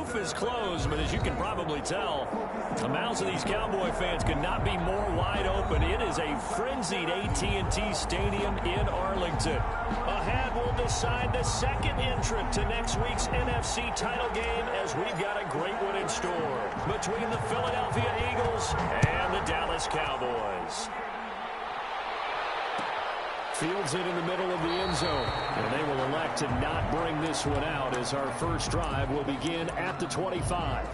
roof is closed, but as you can probably tell, the mouths of these Cowboy fans could not be more wide open. It is a frenzied AT&T Stadium in Arlington. Ahead, we'll decide the second entrant to next week's NFC title game as we've got a great one in store between the Philadelphia Eagles and the Dallas Cowboys. Fields it in the middle of the end zone, and they will elect to not bring this one out as our first drive will begin at the 25.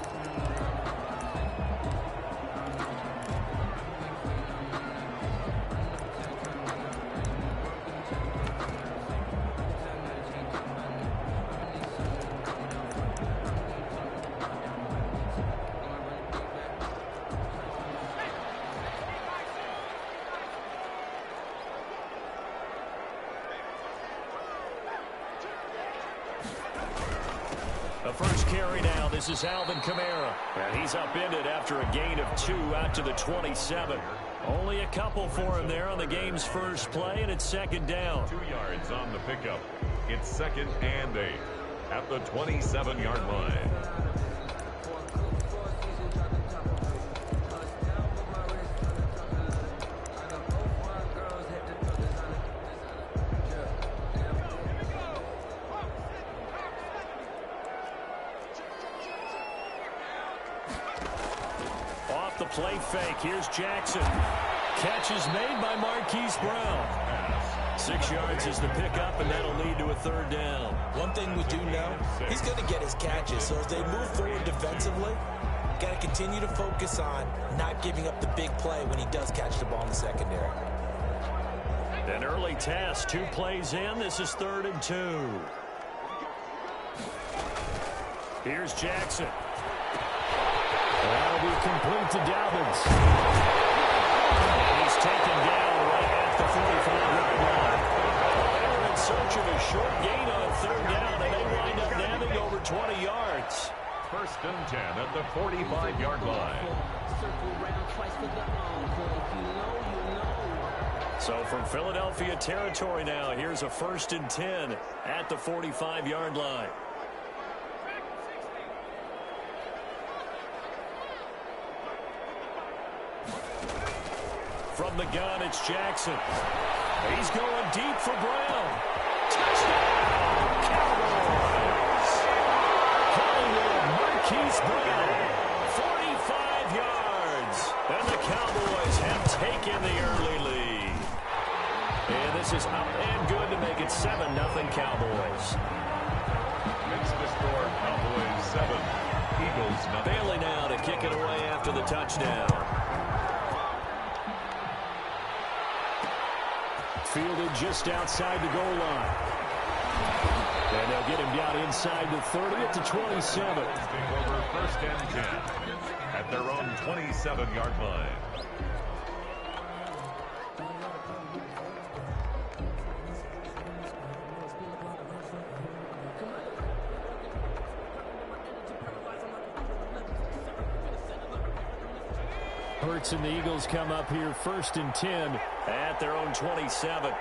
The first carry now, this is Alvin Kamara. And he's upended after a gain of 2 out to the 27. Only a couple for him there on the game's first play, and it's second down. 2 yards on the pickup. It's 2nd and 8 at the 27-yard line. The play fake. Here's Jackson. Catch is made by Marquise Brown. 6 yards is the pickup, and that'll lead to a third down. One thing we do know, he's going to get his catches. So as they move forward defensively, got to continue to focus on not giving up the big play when he does catch the ball in the secondary. An early test. 2 plays in. This is 3rd and 2. Here's Jackson. That'll be complete to Dobbins. He's taken down right at the 45-yard line. They were in search of a short gain on 3rd down, and they wind up nabbing over 20 yards. 1st and 10 at the 45-yard line. So from Philadelphia territory now, here's a 1st and 10 at the 45-yard line. From the gun, it's Jackson. He's going deep for Brown. Touchdown, Cowboys! Hollywood, Marquise Brown, 45 yards. And the Cowboys have taken the early lead. And this is up and good to make it 7-0 Cowboys. Makes the score Cowboys 7, Eagles 0. Bailey now to kick it away after the touchdown. Fielded just outside the goal line. And they'll get him down inside the 30 at the 27. Take over 1st and 10 at their own 27-yard line. Hurts and the Eagles come up here 1st and 10 at their own 27.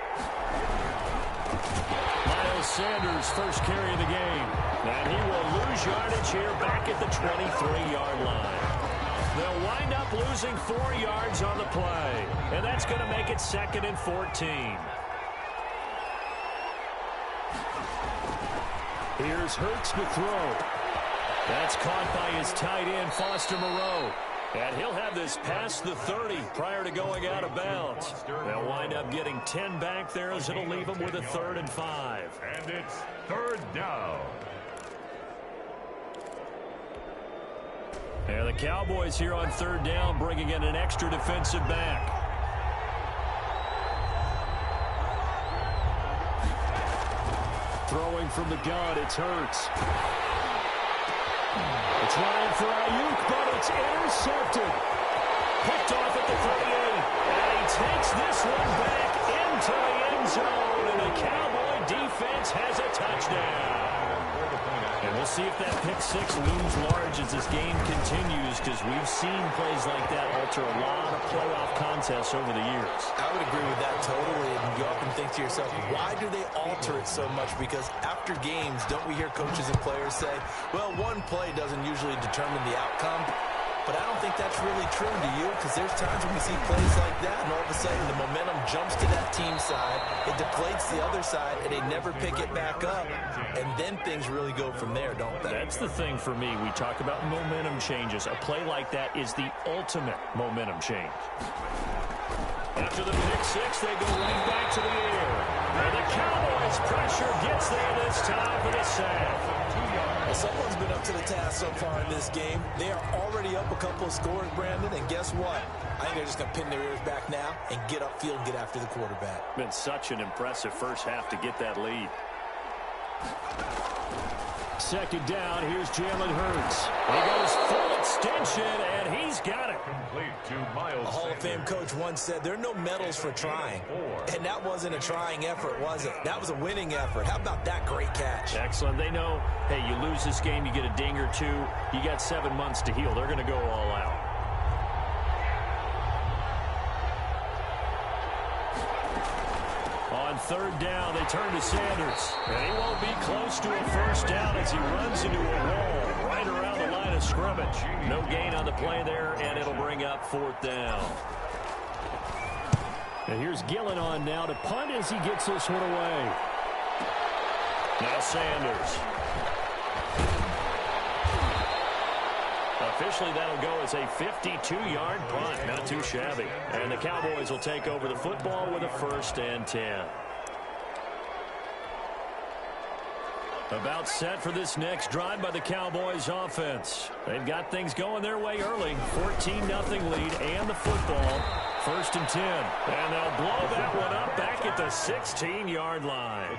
Miles Sanders first carry of the game. And he will lose yardage here back at the 23-yard line. They'll wind up losing 4 yards on the play. And that's going to make it 2nd and 14. Here's Hurts to throw. That's caught by his tight end, Foster Moreau. And he'll have this past the 30 prior to going out of bounds. They'll wind up getting 10 back there as it'll leave them with a 3rd and 5. And it's 3rd down. And the Cowboys here on 3rd down bringing in an extra defensive back. Throwing from the gun, it's Hurts. It's running for Ayuk, but it's intercepted. Picked off at the 38. And he takes this one back into the end zone. And the Cowboy defense has a touchdown. And We'll see if that pick six looms large as this game continues, because we've seen plays like that alter a lot of playoff contests over the years. I would agree with that totally. And you often think to yourself, why do they alter it so much? Because after games, don't we hear coaches and players say, well, one play doesn't usually determine the outcome? But I don't think that's really true to you, because there's times when we see plays like that, and all of a sudden the momentum jumps to that team side, it deflates the other side, and they never pick it back up. And then things really go from there, don't they? That's the thing for me. We talk about momentum changes. A play like that is the ultimate momentum change. After the pick six, they go right back to the air. And the Cowboys' pressure gets there this time for the sack. Well, someone's been up to the task so far in this game. They are already up a couple of scores, Brandon, and guess what? I think they're just going to pin their ears back now and get upfield and get after the quarterback. Been such an impressive first half to get that lead. Second down, here's Jalen Hurts. He goes full extension, and he's got it. Complete to Miles. A Hall of Fame coach once said, there are no medals for trying. And that wasn't a trying effort, was it? That was a winning effort. How about that great catch? Excellent. They know, hey, you lose this game, you get a ding or two, you got 7 months to heal. They're going to go all out. On third down, they turn to Sanders. And he won't be close to a first down as he runs into a wall right around the line of scrimmage. No gain on the play there, and it'll bring up fourth down. And here's Gillen on now to punt as he gets this one away. Now Sanders. Officially, that'll go as a 52-yard punt. Not too shabby. And the Cowboys will take over the football with a 1st and 10. About set for this next drive by the Cowboys offense. They've got things going their way early. 14-0 lead and the football. 1st and 10. And they'll blow that one up back at the 16-yard line.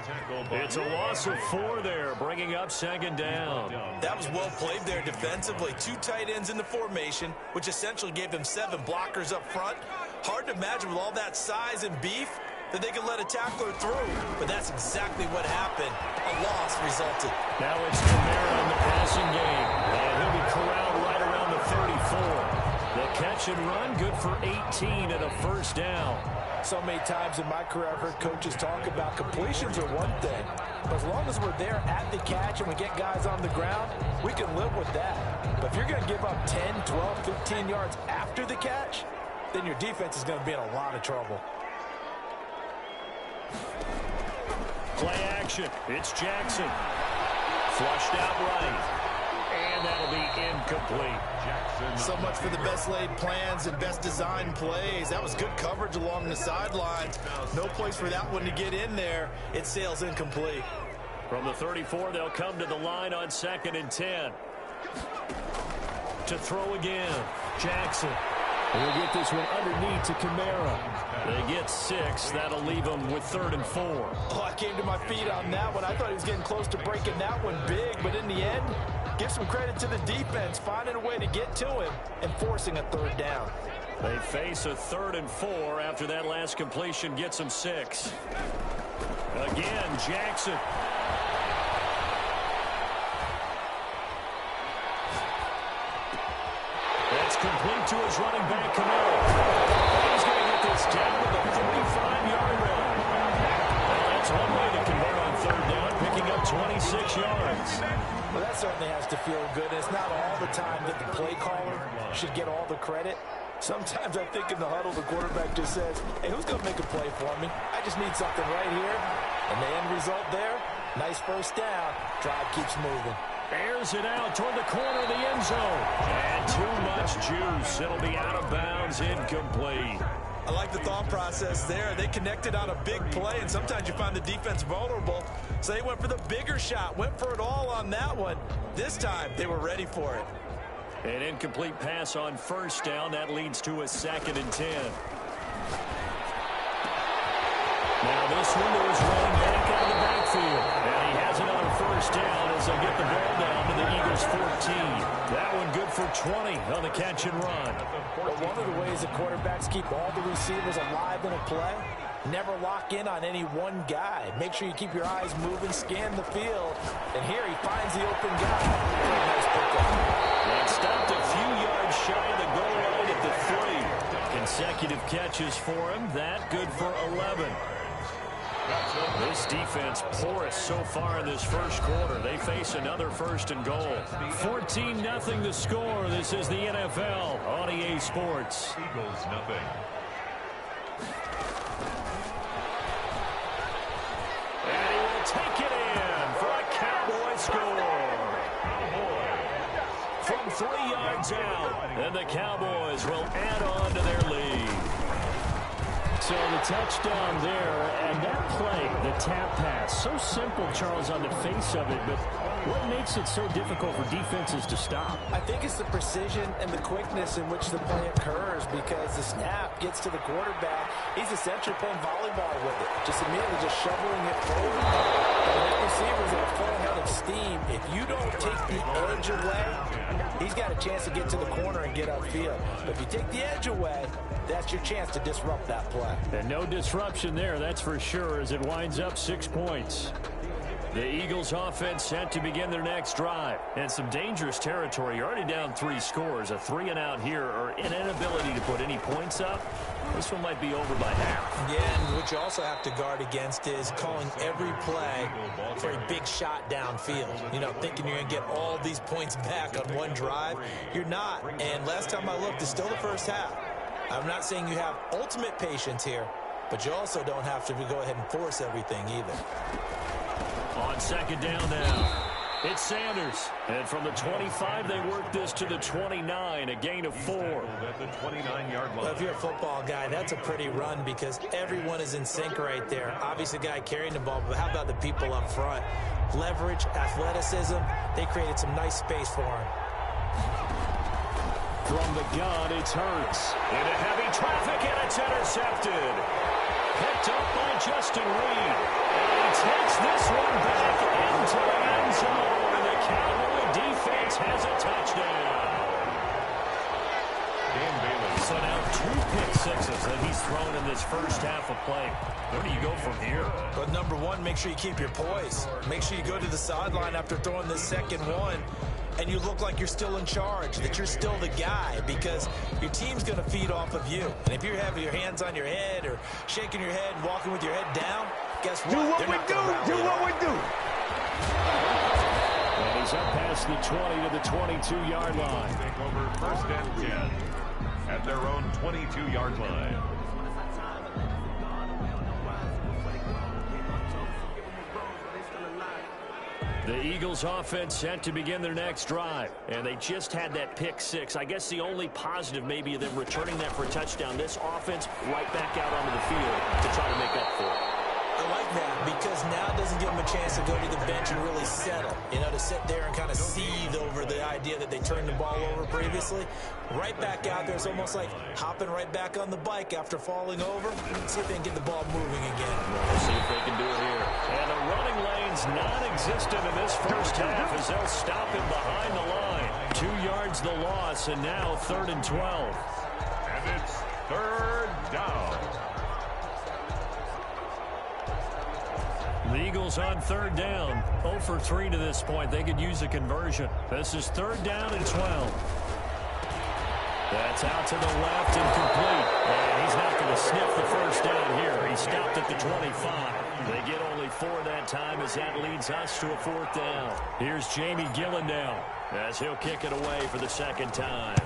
It's a loss of 4 there, bringing up 2nd down. That was well played there defensively. 2 tight ends in the formation, which essentially gave them 7 blockers up front. Hard to imagine with all that size and beef that they could let a tackler through. But that's exactly what happened. A loss resulted. Now it's Kamara in the passing game. And he'll be corralled right around the 34. The catch and run, good for 18 and a 1st down. So many times in my career, I've heard coaches talk about completions are one thing. But as long as we're there at the catch and we get guys on the ground, we can live with that. But if you're going to give up 10, 12, 15 yards after the catch, then your defense is going to be in a lot of trouble. Play action. It's Jackson. Flushed out right. And that'll be incomplete. So much for the best laid plans and best designed plays. That was good coverage along the sidelines. No place for that one to get in there. It sails incomplete. From the 34, they'll come to the line on 2nd and 10. To throw again. Jackson. We'll get this one underneath to Kamara. They get 6. That'll leave them with 3rd and 4. Oh, I came to my feet on that one. I thought he was getting close to breaking that one big, but in the end, give some credit to the defense, finding a way to get to him and forcing a 3rd down. They face a 3rd and 4 after that last completion gets them 6. Again, Jackson. That's complete to his running back, Kamara. He's going to get this down to the 35-yard line. Well, that's one way to convert on 3rd down, picking up 26 yards. Well, that certainly has to feel good. It's not all the time that the play caller should get all the credit. Sometimes I think in the huddle, the quarterback just says, hey, who's going to make a play for me? I just need something right here. And the end result there, nice 1st down. Drive keeps moving. Airs it out toward the corner of the end zone. And too much juice. It'll be out of bounds, incomplete. I like the thought process there. They connected on a big play, and sometimes you find the defense vulnerable. So they went for the bigger shot, went for it all on that one. This time, they were ready for it. An incomplete pass on 1st down. That leads to a 2nd and 10. Now this one is running back out of the backfield. And he has it on 1st down as they get the ball down to the Eagles' 14. That one good for 20 on the catch and run. Well, one of the ways that quarterbacks keep all the receivers alive in a play Never lock in on any one guy. Make sure you keep your eyes moving, scan the field. And here he finds the open guy. Nice pickup. That stopped a few yards shy of the goal line at the 3. Consecutive catches for him. That good for 11. This defense porous so far in this first quarter. They face another first and goal. 14-0 the score. This is the NFL on EA Sports. Eagles nothing. And he will take it in for a Cowboy score. From 3 yards out. And the Cowboys will add on to their lead. So the touchdown there, and that play, the tap pass, so simple, Charles, on the face of it, but what makes it so difficult for defenses to stop? I think it's the precision and the quickness in which the play occurs, because the snap gets to the quarterback. He's essentially playing volleyball with it, just immediately just shoveling it forward. And that receiver's at a full head of steam. If you don't take the edge away, he's got a chance to get to the corner and get upfield. But if you take the edge away, that's your chance to disrupt that play. And no disruption there, that's for sure, as it winds up 6 points. The Eagles offense set to begin their next drive. And some dangerous territory. You're already down 3 scores. A 3-and-out here, or an inability to put any points up. This one might be over by half. Yeah, and what you also have to guard against is calling every play for a big shot downfield. You know, thinking you're going to get all these points back on one drive. You're not. And last time I looked, it's still the first half. I'm not saying you have ultimate patience here, but you also don't have to go ahead and force everything either. On second down now, it's Sanders. And from the 25, they work this to the 29, a gain of 4. At the 29-yard line. Well, if you're a football guy, that's a pretty run because everyone is in sync right there. Obviously, the guy carrying the ball, but how about the people up front? Leverage, athleticism, they created some nice space for him. From the gun, it's Hurts. Into heavy traffic, and it's intercepted. Picked up by Justin Reed. And he takes this one back into the end zone. And the Cowboy defense has a touchdown. So now 2 pick sixes that he's thrown in this first half of play. Where do you go from here? But number one, make sure you keep your poise. Make sure you go to the sideline after throwing this second one, and you look like you're still in charge, that you're still the guy, because your team's going to feed off of you. And if you're having your hands on your head or shaking your head and walking with your head down, guess what? Do what we do. Do what we do. And he's up past the 20 to the 22-yard line. Take over first and 10 at their own 22-yard line. The Eagles offense set to begin their next drive. And they just had that pick 6. I guess the only positive maybe of them returning that for a touchdown. This offense right back out onto the field to try to make up for it. I like that because now it doesn't give them a chance to go to the bench and really settle. You know, to sit there and kind of seethe over the idea that they turned the ball over previously. Right back out there, it's almost like hopping right back on the bike after falling over. See if they can get the ball moving again. We'll see if they can do it here. And the running lane's non-existent in this first half as they'll stop him behind the line. 2 yards the loss, and now 3rd and 12. And it's 3rd down. The Eagles on 3rd down. 0 for 3 to this point. They could use a conversion. This is 3rd down and 12. That's out to the left and complete. And he's not going to sniff the first down here. He stopped at the 25. They get only 4 that time as that leads us to a 4th down. Here's Jamie Gillen now as he'll kick it away for the 2nd time.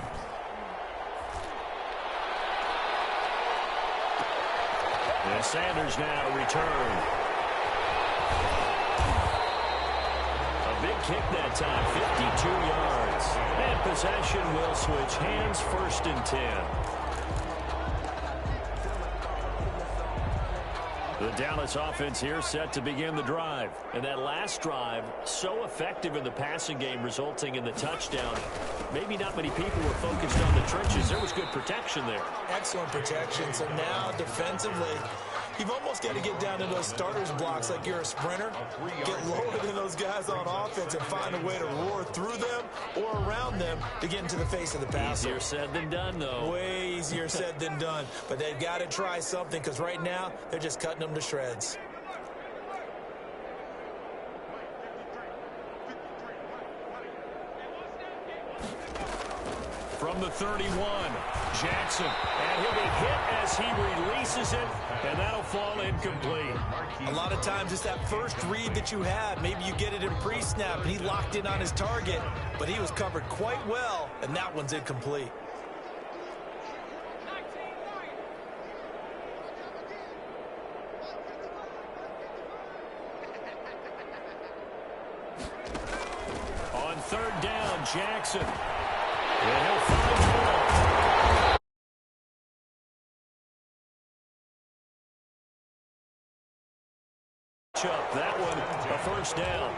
And Sanders now to return. Big kick that time, 52 yards. And possession will switch hands, 1st and 10. The Dallas offense here set to begin the drive. And that last drive, so effective in the passing game, resulting in the touchdown. Maybe not many people were focused on the trenches. There was good protection there. Excellent protection. So now defensively, You've almost got to get down into those starters blocks like you're a sprinter. Get lower than those guys on offense and find a way to roar through them or around them to get into the face of the passer. Easier said than done, though. Way easier said than done. But they've got to try something because right now they're just cutting them to shreds. From the 31, Jackson. And he'll be hit as he releases it, and that'll fall incomplete. A lot of times it's that first read that you have. Maybe you get it in pre-snap, and he locked in on his target, but he was covered quite well, and that one's incomplete. On third down, Jackson. And he'll find Hall. That one, a first down.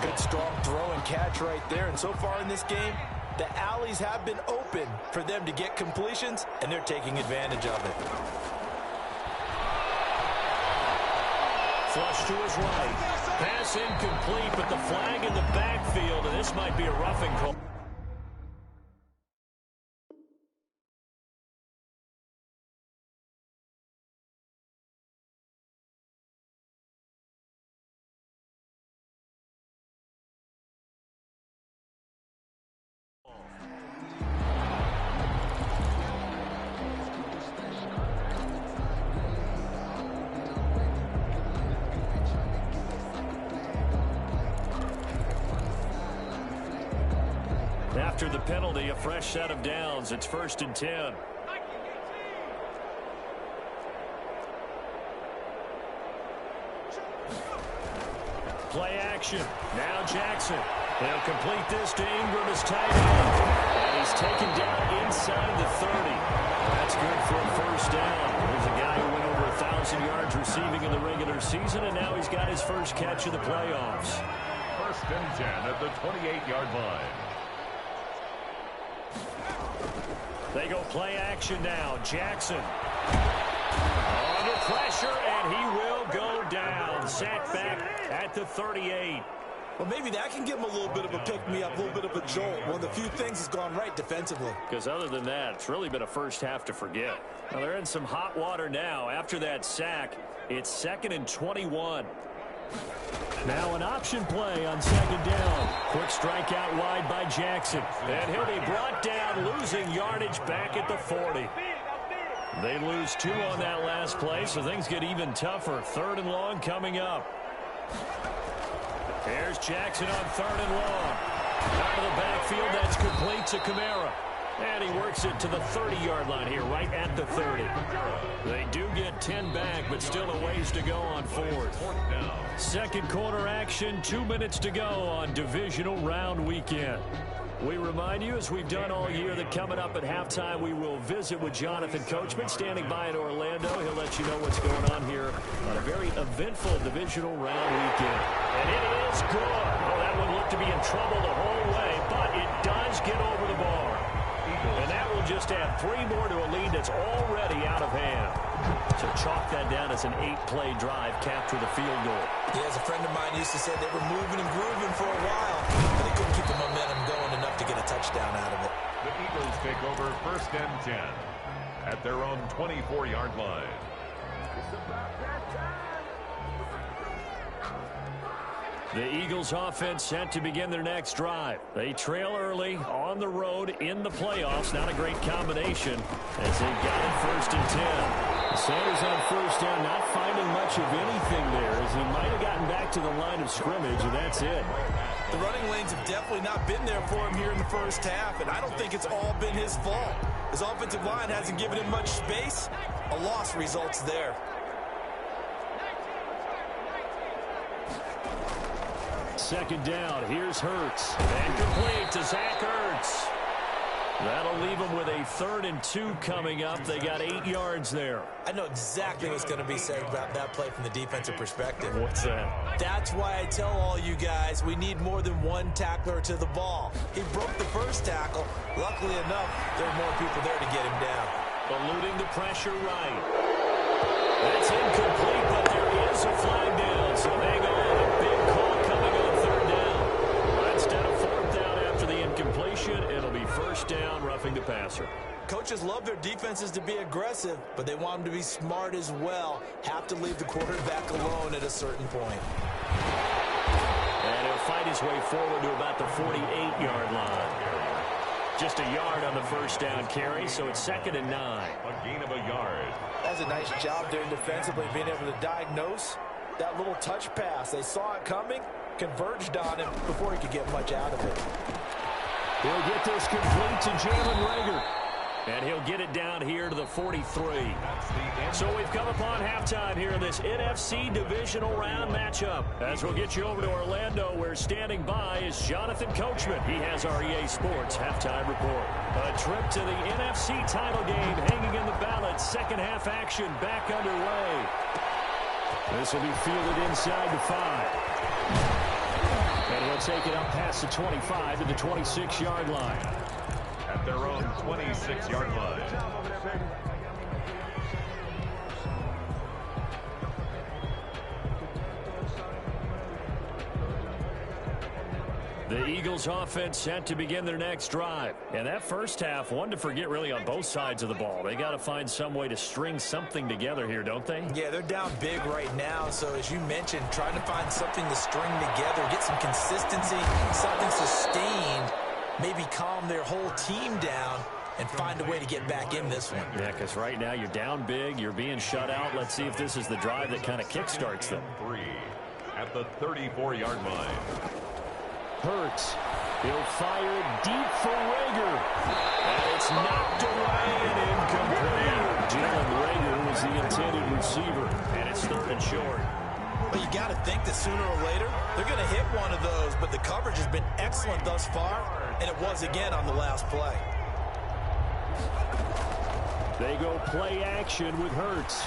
Good strong throw and catch right there. And so far in this game, the alleys have been open for them to get completions, and they're taking advantage of it. Flush to his right. Pass incomplete, but the flag in the backfield, and this might be a roughing call. After the penalty, a fresh set of downs. It's 1st and 10. Play action. Now Jackson. They'll complete this to Ingram as tight end. And he's taken down inside the 30. That's good for a first down. There's a guy who went over 1,000 yards receiving in the regular season, and now he's got his first catch of the playoffs. 1st and 10 at the 28-yard line. They go play action now. Jackson. Under pressure, and he will go down. Sacked back at the 38. Well, maybe that can give him a little bit of a pick-me-up, a little bit of a jolt. One of the few things has gone right defensively. Because other than that, it's really been a first half to forget. Now, they're in some hot water now. After that sack, it's 2nd and 21. Now an option play on 2nd down. Quick strike out wide by Jackson. And he'll be brought down, losing yardage back at the 40. They lose 2 on that last play, so things get even tougher. 3rd and long coming up. Here's Jackson on 3rd and long. Out of the backfield, that's complete to Kamara. And he works it to the 30-yard line here, right at the 30. They do get 10 back, but still a ways to go on 4th. Second quarter action, 2 minutes to go on Divisional Round Weekend. We remind you, as we've done all year, that coming up at halftime, we will visit with Jonathan Coachman, standing by in Orlando. He'll let you know what's going on here on a very eventful Divisional Round Weekend. And it is good. Oh, that one looked to be in trouble the whole way, but it does get over the bar. And that will just add 3 more to a lead that's already out of hand. So chalk that down as an 8-play drive, capture the field goal. Yeah, as a friend of mine used to say, they were moving and grooving for a while, but they couldn't keep the momentum going enough to get a touchdown out of it. The Eagles take over 1st and 10 at their own 24-yard line. The Eagles offense set to begin their next drive. They trail early on the road in the playoffs. Not a great combination as they got it 1st and 10. Sanders on 1st down, not finding much of anything there as he might have gotten back to the line of scrimmage, and that's it. The running lanes have definitely not been there for him here in the first half, and I don't think it's all been his fault. His offensive line hasn't given him much space. A loss results there. Second down, here's Hurts. And complete to Zach Ertz. That'll leave them with a 3rd and 2 coming up. They got 8 yards there. I know exactly what's going to be said about that play from the defensive perspective. What's that? That's why I tell all you guys we need more than one tackler to the ball. He broke the first tackle. Luckily enough, there were more people there to get him down. Eluding the pressure right. That's incomplete, but there is a flag down. So hang on, a big call coming on third down. Instead of fourth down after the incompletion, it'll be first down, roughing the passer. Coaches love their defenses to be aggressive, but they want them to be smart as well. Have to leave the quarterback alone at a certain point. And he'll fight his way forward to about the 48-yard line. Just a yard on the first down carry, so it's 2nd and 9. A gain of a yard. That's a nice job there defensively, being able to diagnose that little touch pass. They saw it coming, converged on him before he could get much out of it. He'll get this complete to Jalen Reagor. And he'll get it down here to the 43. So we've come upon halftime here in this NFC Divisional Round matchup. As we'll get you over to Orlando, where standing by is Jonathan Coachman. He has our EA Sports halftime report. A trip to the NFC title game hanging in the balance. Second half action back underway. This will be fielded inside the 5. And he'll take it up past the 25 to the 26-yard line. At their own 26-yard line. The Eagles offense set to begin their next drive. And that first half, one to forget really on both sides of the ball. They got to find some way to string something together here, don't they? Yeah, they're down big right now. So as you mentioned, trying to find something to string together, get some consistency, something sustained, maybe calm their whole team down and find a way to get back in this one. Yeah, because right now you're down big, you're being shut out. Let's see if this is the drive that kind of kickstarts them. 3 at the 34-yard line. Hurts. He'll fire deep for Reagor. And it's knocked away and incomplete. Jalen Reagor was the intended receiver. And it's 3rd and short. But you got to think that sooner or later, they're going to hit one of those. But the coverage has been excellent thus far. And it was again on the last play. They go play action with Hurts.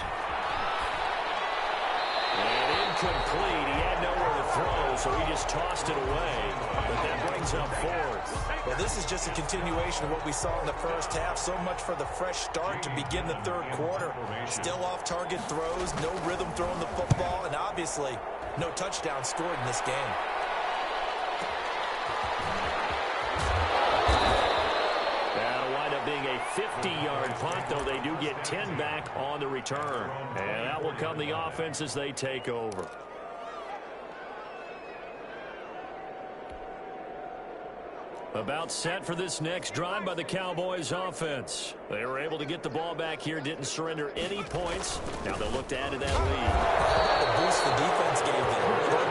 And incomplete. He had nowhere to throw, so he just tossed it away. But that brings up 4th. Well, this is just a continuation of what we saw in the first half. So much for the fresh start to begin the third quarter. Still off-target throws, no rhythm throwing the football, and obviously no touchdown scored in this game. Being a 50-yard punt, though they do get 10 back on the return. And that will come the offense as they take over. About set for this next drive by the Cowboys offense. They were able to get the ball back here, didn't surrender any points. Now they'll look to add to that lead. The boost the defense gave them.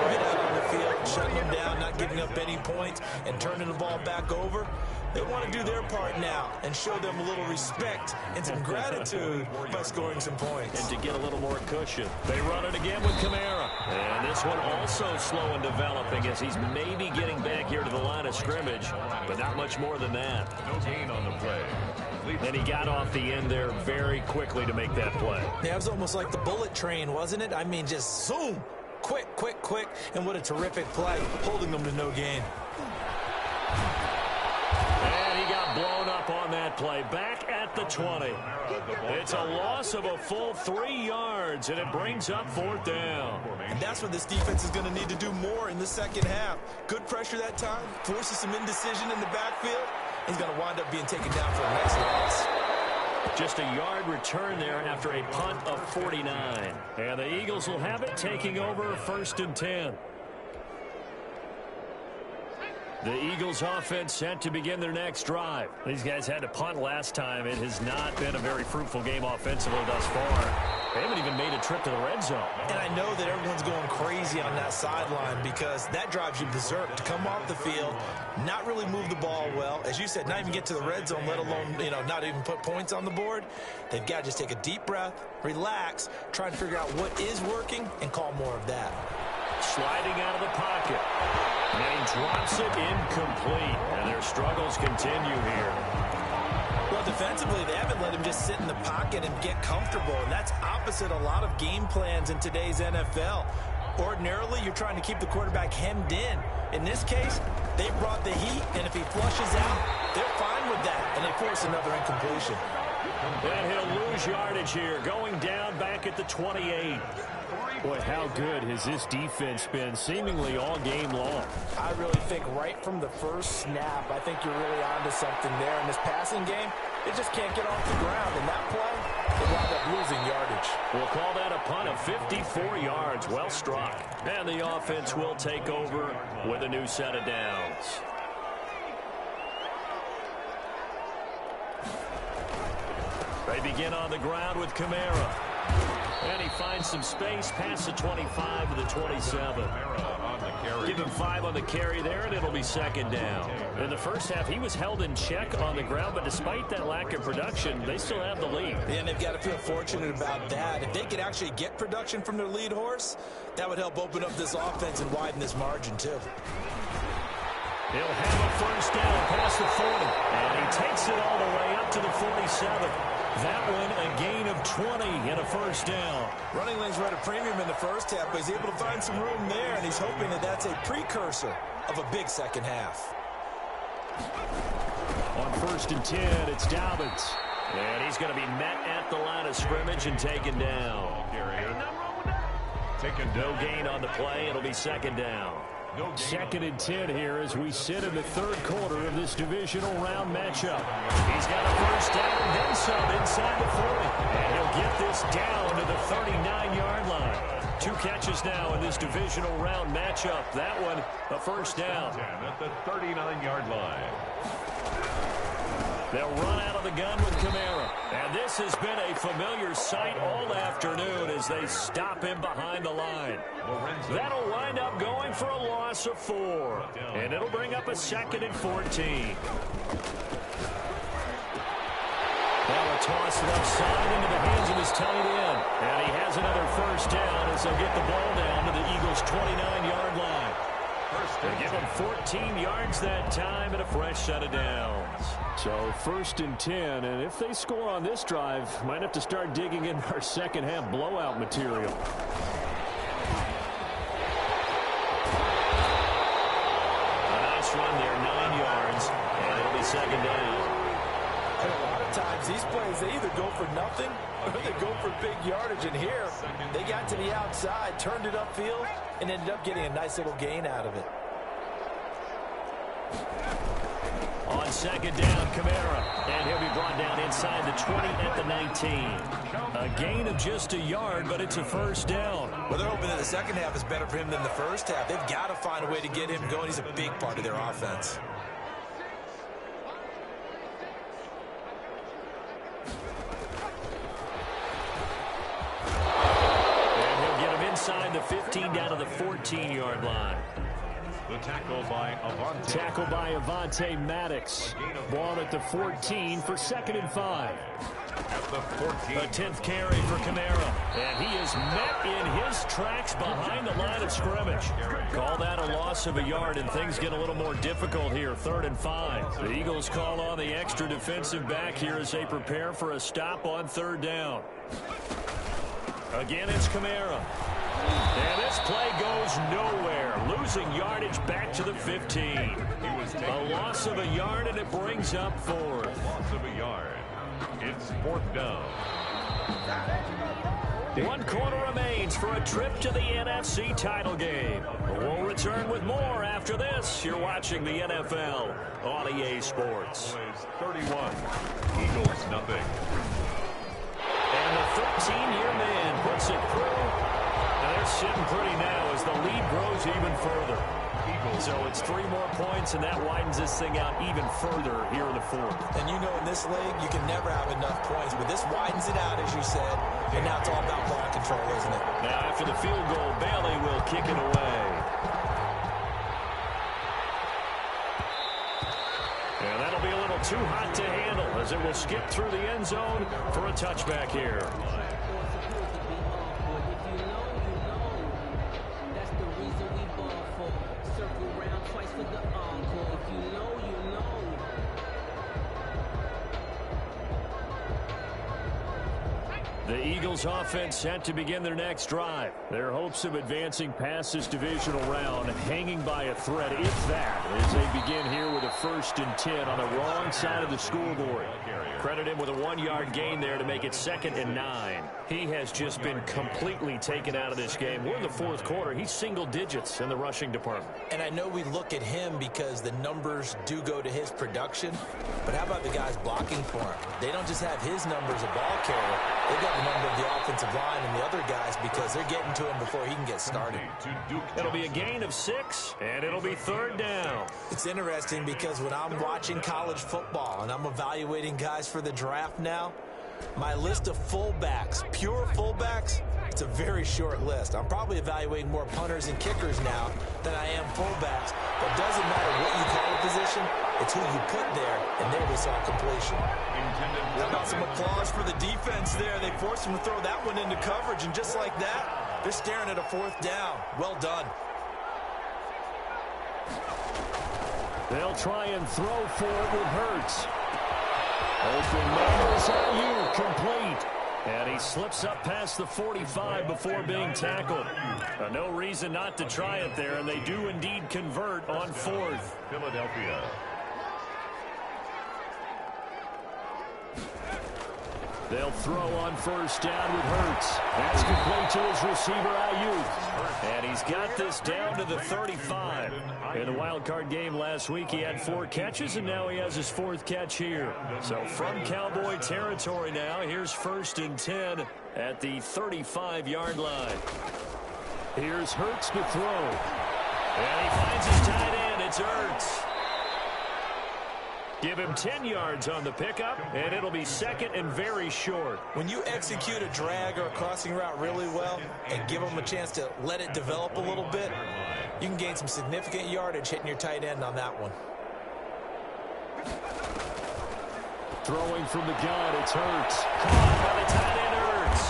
Right out on the field, shutting them down, not giving up any points, and turning the ball back over. They want to do their part now and show them a little respect and some gratitude by scoring some points. And to get a little more cushion. They run it again with Kamara. And this one also slow in developing as he's maybe getting back here to the line of scrimmage, but not much more than that. No gain on the play. And he got off the end there very quickly to make that play. Yeah, it was almost like the bullet train, wasn't it? I mean, just zoom. Quick, quick, quick. And what a terrific play, holding them to no gain. And he got blown up on that play. Back at the 20. It's a loss of a full 3 yards, and it brings up 4th down. And that's what this defense is going to need to do more in the second half. Good pressure that time, forces some indecision in the backfield. He's going to wind up being taken down for a next loss. Just a yard return there after a punt of 49. And the Eagles will have it, taking over 1st and 10. The Eagles offense set to begin their next drive. These guys had to punt last time. It has not been a very fruitful game offensively thus far. They haven't even made a trip to the red zone. And I know that everyone's going crazy on that sideline because that drives you berserk to come off the field, not really move the ball well. As you said, not even get to the red zone, let alone, not even put points on the board. They've got to just take a deep breath, relax, try and figure out what is working, and call more of that. Sliding out of the pocket. And he drops it incomplete. And their struggles continue here. Well, defensively, they haven't let him just sit in the pocket and get comfortable. And that's opposite a lot of game plans in today's NFL. Ordinarily, you're trying to keep the quarterback hemmed in. In this case, they brought the heat, and if he flushes out, they're fine with that, and they force another incompletion. And he'll lose yardage here, going down back at the 28. Boy, how good has this defense been seemingly all game long? I really think right from the first snap, I think you're really onto something there. In this passing game, they just can't get off the ground. In that play, they wound up losing yardage. We'll call that a punt of 54 yards. Well struck. And the offense will take over with a new set of downs. They begin on the ground with Kamara. And he finds some space past the 25 to the 27. Give him 5 on the carry there, and it'll be second down. In the first half, he was held in check on the ground, but despite that lack of production, they still have the lead. And they've got to feel fortunate about that. If they could actually get production from their lead horse, that would help open up this offense and widen this margin, too. He'll have a first down past the 40, and he takes it all the way up to the 47. That one a gain of 20 and a first down. Running lanes were at a premium in the first half, but he's able to find some room there, and he's hoping that that's a precursor of a big second half. On 1st and 10, it's Dobbins. And he's going to be met at the line of scrimmage and taken down. No gain on the play. It'll be second down. 2nd and 10 here as we sit in the 3rd quarter of this divisional round matchup. He's got a first down and then some inside the 40. And he'll get this down to the 39-yard line. 2 catches now in this divisional round matchup. That one a first down. At the 39-yard line. They'll run out of the gun with Kamara. And this has been a familiar sight all afternoon as they stop him behind the line. That'll wind up going for a loss of 4. And it'll bring up a 2nd and 14. Now a toss left side into the hands of his tight end. And he has another first down as they'll get the ball down to the Eagles' 29-yard line. They give him 14 yards that time and a fresh set of downs. So 1st and 10, and if they score on this drive, might have to start digging in our second half blowout material. A nice run there, 9 yards, and it'll be second down. And a lot of times these plays, they either go for nothing or they go for big yardage. And here, they got to the outside, turned it upfield, and ended up getting a nice little gain out of it. On second down, Kamara. And he'll be brought down inside the 20 at the 19. A gain of just a yard, but it's a first down. Well, they're hoping that the second half is better for him than the first half. They've got to find a way to get him going. He's a big part of their offense. And he'll get him inside the 15 down to the 14-yard line. The tackle by Avante. Tackle by Avante Maddox. Ball at the 14 for 2nd and 5. At the 14. A 10th carry for Kamara. And he is met in his tracks behind the line of scrimmage. Call that a loss of a yard, and things get a little more difficult here. 3rd and 5. The Eagles call on the extra defensive back here as they prepare for a stop on 3rd down. Again, it's Kamara. And this play goes nowhere. Losing yardage back to the 15. A loss of a yard, and it brings up 4th. Loss of a yard. It's 4th down. 1 quarter remains for a trip to the NFC title game. We'll return with more after this. You're watching the NFL on EA Sports. 31. Eagles nothing. And the 13-year man puts it through. And they're sitting pretty now as the lead grows even further. So it's 3 more points, and that widens this thing out even further here in the 4th. And you know in this league, you can never have enough points, but this widens it out, as you said, and now it's all about ball control, isn't it? Now after the field goal, Bailey will kick it away. And that'll be a little too hot to handle as it will skip through the end zone for a touchback here. The Eagles offense set to begin their next drive. Their hopes of advancing past this divisional round hanging by a thread, if that, as they begin here with a 1st and 10 on the wrong side of the scoreboard. Credit him with a 1-yard gain there to make it 2nd and 9. He has just been completely taken out of this game. We're in the 4th quarter. He's single digits in the rushing department. And I know we look at him because the numbers do go to his production, but how about the guys blocking for him? They don't just have his numbers, a ball carrier. They've got the number of the offensive line and the other guys because they're getting to him before he can get started. It'll be a gain of 6, and it'll be 3rd down. It's interesting because when I'm watching college football and I'm evaluating guys for the draft now, my list of fullbacks, pure fullbacks, it's a very short list. I'm probably evaluating more punters and kickers now than I am fullbacks. But it doesn't matter what you call a position, it's who you put there, and there we saw completion. How about some applause for the defense there? They forced him to throw that one into coverage, and just like that, they're staring at a 4th down. Well done. They'll try and throw for it with Hurts. Open man is Ayuk, complete. And he slips up past the 45 before being tackled. No reason not to try it there, and they do indeed convert on 4th. Philadelphia. They'll throw on 1st down with Hurts. That's complete to his receiver, Ayuk. And he's got this down to the 35. In the wild card game last week, he had 4 catches, and now he has his 4th catch here. So from Cowboy territory now, here's 1st and 10 at the 35-yard line. Here's Hurts to throw. And he finds his tight end. It's Hurts. Give him 10 yards on the pickup, and it'll be 2nd and very short. When you execute a drag or a crossing route really well and give them a chance to let it develop a little bit, you can gain some significant yardage hitting your tight end on that one. Throwing from the gun, it's Hurts. Caught by the tight end, Hurts.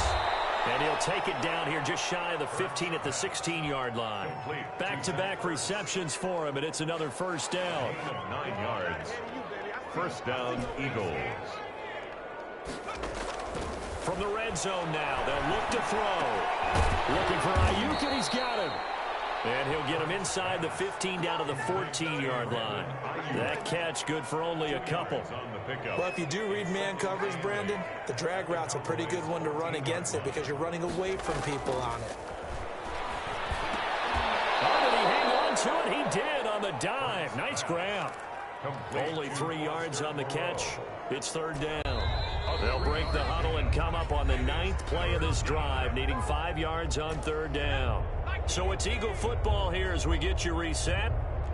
And he'll take it down here just shy of the 15 at the 16-yard line. Back-to-back receptions for him, and it's another 1st down. 9 yards. 1st down, Eagles. From the red zone now, they'll look to throw. Looking for Ayuk, and he's got him. And he'll get him inside the 15 down to the 14-yard line. That catch good for only a couple. Well, if you do read man coverage, Brandon, the drag route's a pretty good one to run against it because you're running away from people on it. Oh, did he hang on to it? He did on the dive. Nice grab. Only 3 yards on the catch. It's 3rd down. They'll break the huddle and come up on the 9th play of this drive, needing 5 yards on 3rd down. So it's Eagle football here as we get you reset.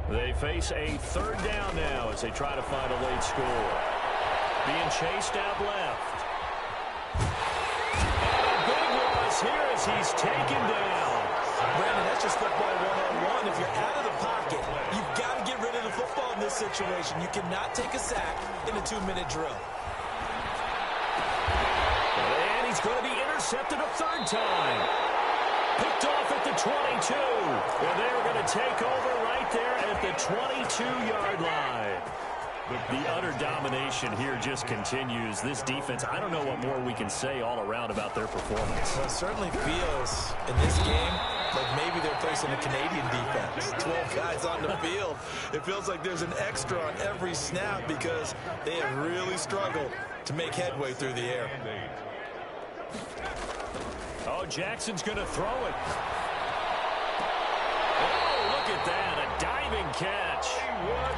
They face a 3rd down now as they try to find a late score. Being chased out left. And a big loss here as he's taken down. Brandon, that's just football 101. If you're out of the pocket, you've got to get rid of the football in this situation. You cannot take a sack in a 2-minute drill. And he's going to be intercepted a 3rd time. Picked off at the 22. And they're going to take over right there at the 22-yard line. The utter domination here just continues. This defense, I don't know what more we can say all around about their performance. Well, it certainly feels in this game like maybe they're facing a Canadian defense. 12 guys on the field. It feels like there's an extra on every snap because they have really struggled to make headway through the air. Oh, Jackson's going to throw it. Oh, look at that. A diving catch.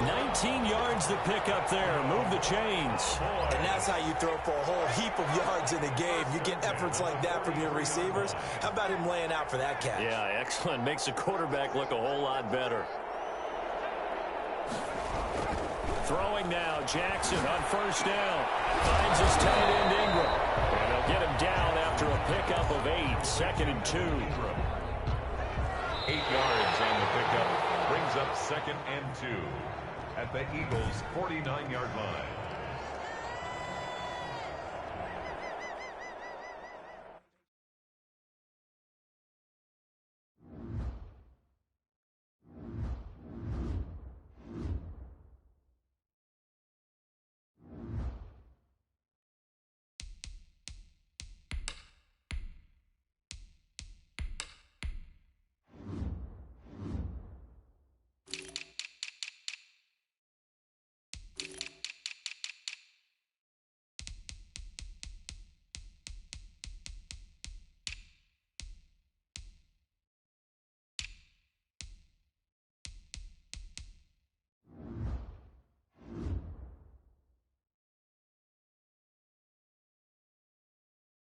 19 yards to pick up there. Move the chains. And that's how you throw for a whole heap of yards in the game. You get efforts like that from your receivers. How about him laying out for that catch? Yeah, excellent. Makes the quarterback look a whole lot better. Throwing now, Jackson on 1st down. Finds his tight end Ingram. And they'll get him down after a pickup of 8. 2nd and 2. 8 yards on the pickup. Brings up 2nd and 2 at the Eagles' 49-yard line.